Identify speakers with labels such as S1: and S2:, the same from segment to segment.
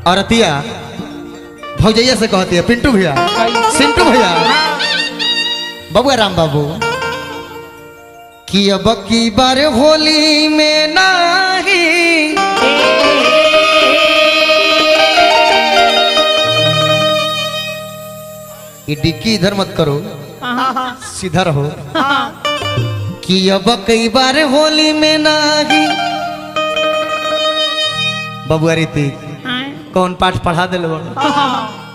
S1: और अतिया भौजैया से कहती है पिंटू भैया सिंटू भैया बबुआ राम बाबू कि अब की बार होली में नहीं ये डिक्की इधर मत करो सीधा रहो कि अब कई बार होली में नहीं बबुआ रीति कौन पाठ पढ़ा दिल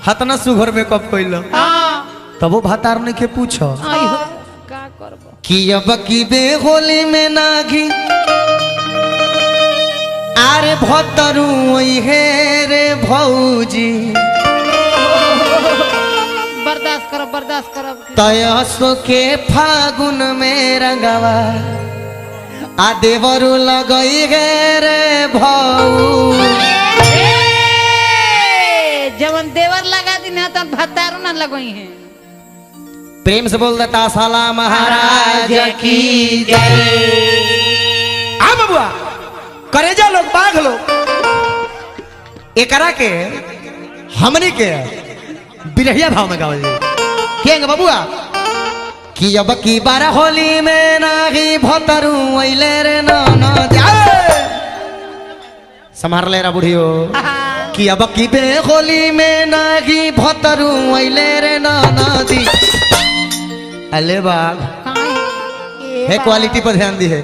S1: हतना सुघर में कब कोइल तबो भातार ने के पूछो कि अब की बे होली में नागी आरे भतरू हे रे भौजी
S2: बर्दाश्त करो
S1: तयसो के फागुन में रंगवा आ देवरू लगई गे रे भौ
S2: जवन देवर लगा दी ना तो भत्तारू ना लगोई है।
S1: प्रेम से बोल देता साला महाराज की जय। आ बबुआ करेजा लोग बाघ लोग एकरा के हमनी के बिरहिया भाव में गावल केंग बबुआ कि अब की बार होली में नाही भतरू अइले रे न जाए संभार ले रा बुढ़ियो कि अब की बे होली में नागी भतरू अइले रे नदी अले बाग है क्वालिटी पर ध्यान दी है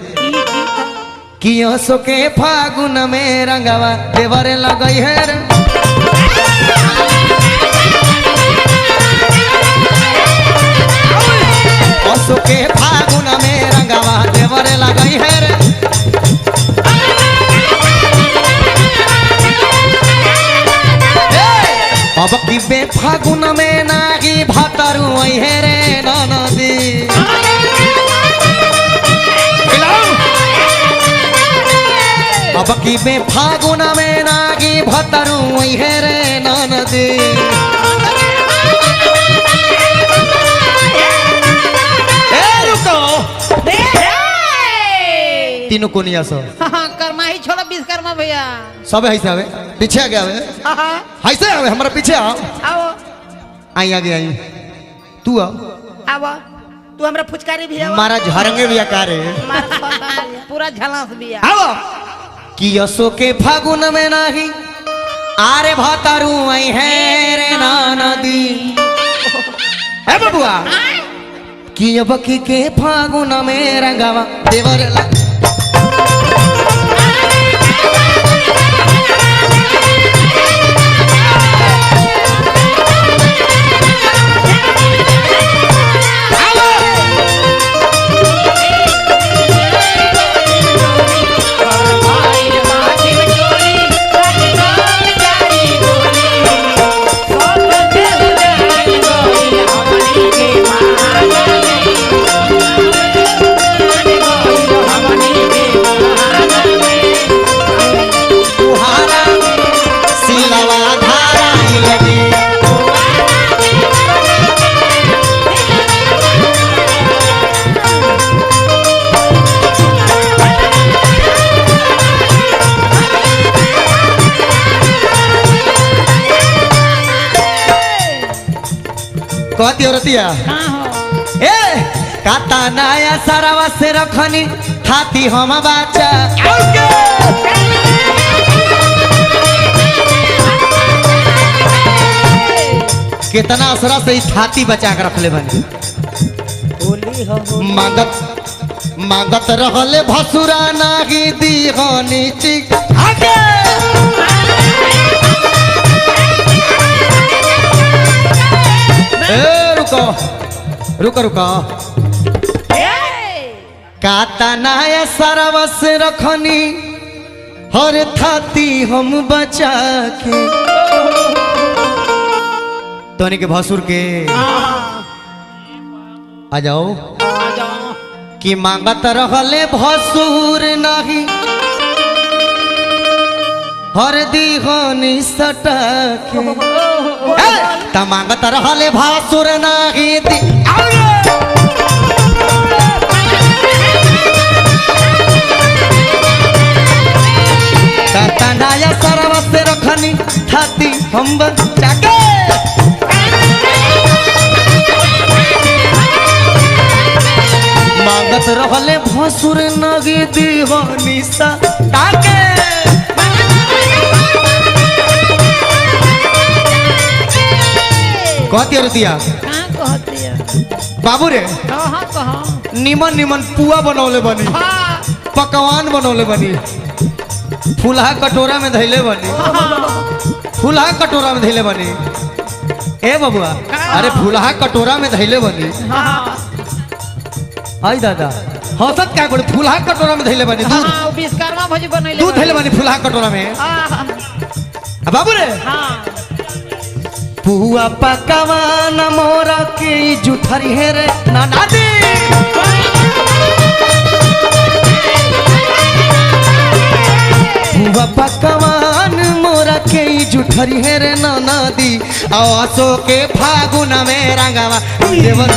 S1: कि हंसो के फागुन में रंगवा देवरे लगई है रे हंसो के फागुन में रंगवा देवरे लगई है रे अब की बे फागुन में नागी भतरू हे रे नदी अब की बे फागुन में नागी भतरू हे रे नदी तीनों को नहीं सो
S2: कर्मा ही छोड़ा विश्वकर्मा भैया
S1: सब ऐसे आवे पीछे आ गया आवे ऐसे आवे हमारा पीछे आओ
S2: आओ
S1: आई आगे आई तू आओ
S2: आओ तू हमरा फुचकारी भी आओ
S1: मारा झरंगे भी आकार है
S2: पूरा झलास भी
S1: आओ कि यसो के फागुन में नहीं आरे भतरू आई है रे नदी है बबुआ कि अब की के फागुन में रंगवा देवर कहती औरतिया ए काता नया सरवा से रखनी थाती हम बाचा कितना असरा से थाती बचा के रख ले बनी मांगत रहले भसुरा नागी दी हनी चिक आगे रुको रुको काता नया सरवस रखनी हर थाती हम बचा के तोनी के भसुर के आ जाओ कि मांगत रहले भसुर नहीं हर दीहनी सटके त मांगत रहले भसुर नहीं तनाया सरव से रखनी थाती हम बचा के मांगत रहले भसुर नगी दीवानी सा ताके कहती रुतिया बाबू रे निमन निमन पुआ बनौले बनी पकवान बनौले बनी फुलहा कटोरा में धैले बनी फुलहा कटोरा में धैले बनी ए बबुआ अरे फुलहा कटोरा में धैले बनी आई दादा हौसत क्या बोले फुलहा कटोरा में धैले बनी दूध
S2: विश्वकर्मा भोज बनैले
S1: दूध धैले बनी फुलहा कटोरा में बाबू रे पुआ पकवान मोरा के जुठरी है रे नाना दी पुआ पकवान मोरा के जुठरी है रे नाना दी आसो के फागुन में रंगावा देवर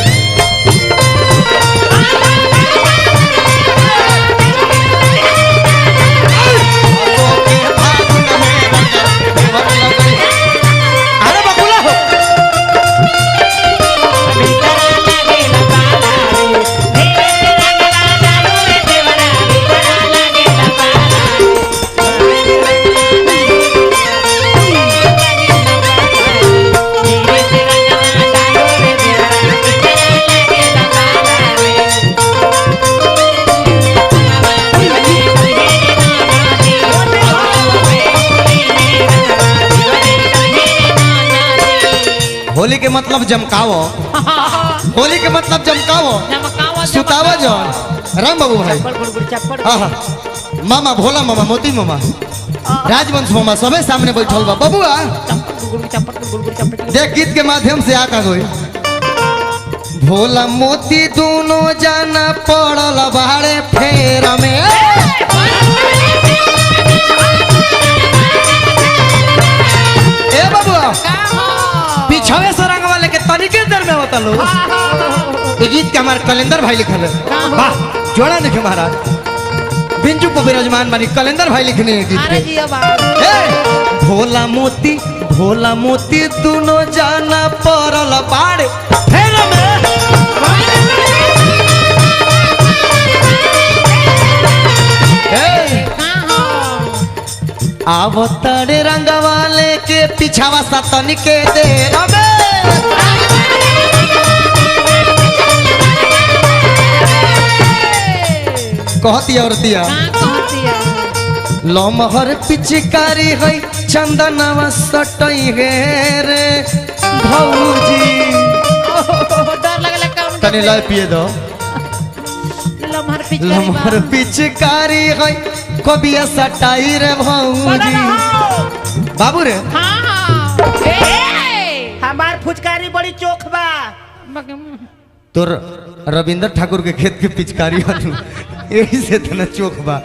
S1: होली के मतलब जमकावो होली के मतलब जमकावो सुतावा जौन राम बाबू भाई मामा भोला मामा मोती मामा राजवंश मामा सबे सामने बैठल बा बबुआ देख गीत के माध्यम से आका गई भोला मोती दोनों जाना पड़ल बाड़े फेरा में ए बबुआ पिछवे से रंग वाले के तरीके दर में होता लो ये गीत के हमारे कैलेंडर भाई लिखल है वाह जोड़ा लिखे महाराज बिंजू को विराजमान मानी कैलेंडर भाई लिखने हैं गीत के भोला मोती दोनों जाना परल बाड़े फेर में आवतड़े रंग वाले के पिछावा सतनी के दे कहती औरतिया लमहर पिचकारी है चंदनवा सटई है रे भौजी तनी ला पिए दो लमहर पिचकारी है कबिया सटाई रे भौजी बाबू रे
S3: हमार फुचकारी बड़ी चोख बा
S1: तोर रविंद्र ठाकुर के खेत के पिचकारी यही से तना चोख बा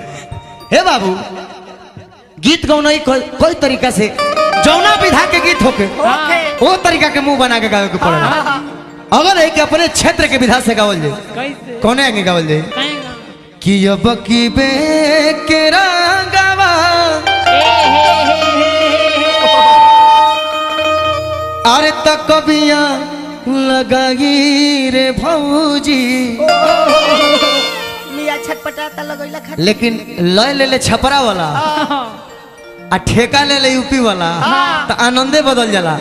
S1: हे बाबू गीत गौना कोई तरीका से जौना विधा के गीत होके वो तरीका के मुंह बना के गावे के पड़ेगा अगर है कि अपने क्षेत्र के विधा से गावल जाए कौन आगे गावल जाए कि अब की बे के रंगवा अरे तक कबिया लगाई रे भौजी
S3: मिया छटपटाता लगैला खा
S1: लेकिन लय ले ले छपरा वाला आ ठेका ले ले यूपी वाला तो आनंदे बदल जाला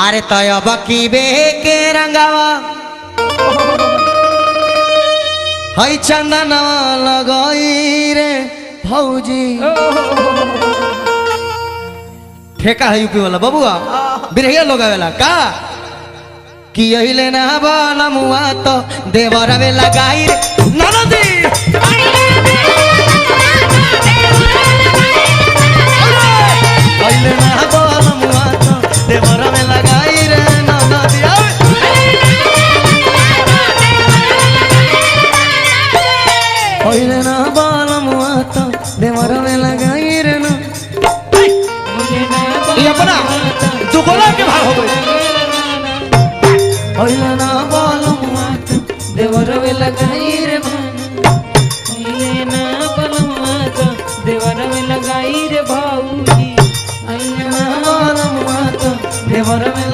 S1: अरे तय अब की बे के रंगवा हई चंदनवा लगाई रे भौजी ठेका है यूपी वाला बबुआ बिरहिया लोग आवेला का कि यही लेना वाला मुआ तो देवर में लगाई रे ननदी देवर में लगाई रे ना ये अपना दुगला के भाव हो गए ओइला ना बोलमुआ देवर में लगाई रे
S4: ना बलमुआ तो देवर में लगाई रे भाऊजी
S1: ओइला ना बोलमुआ देवर में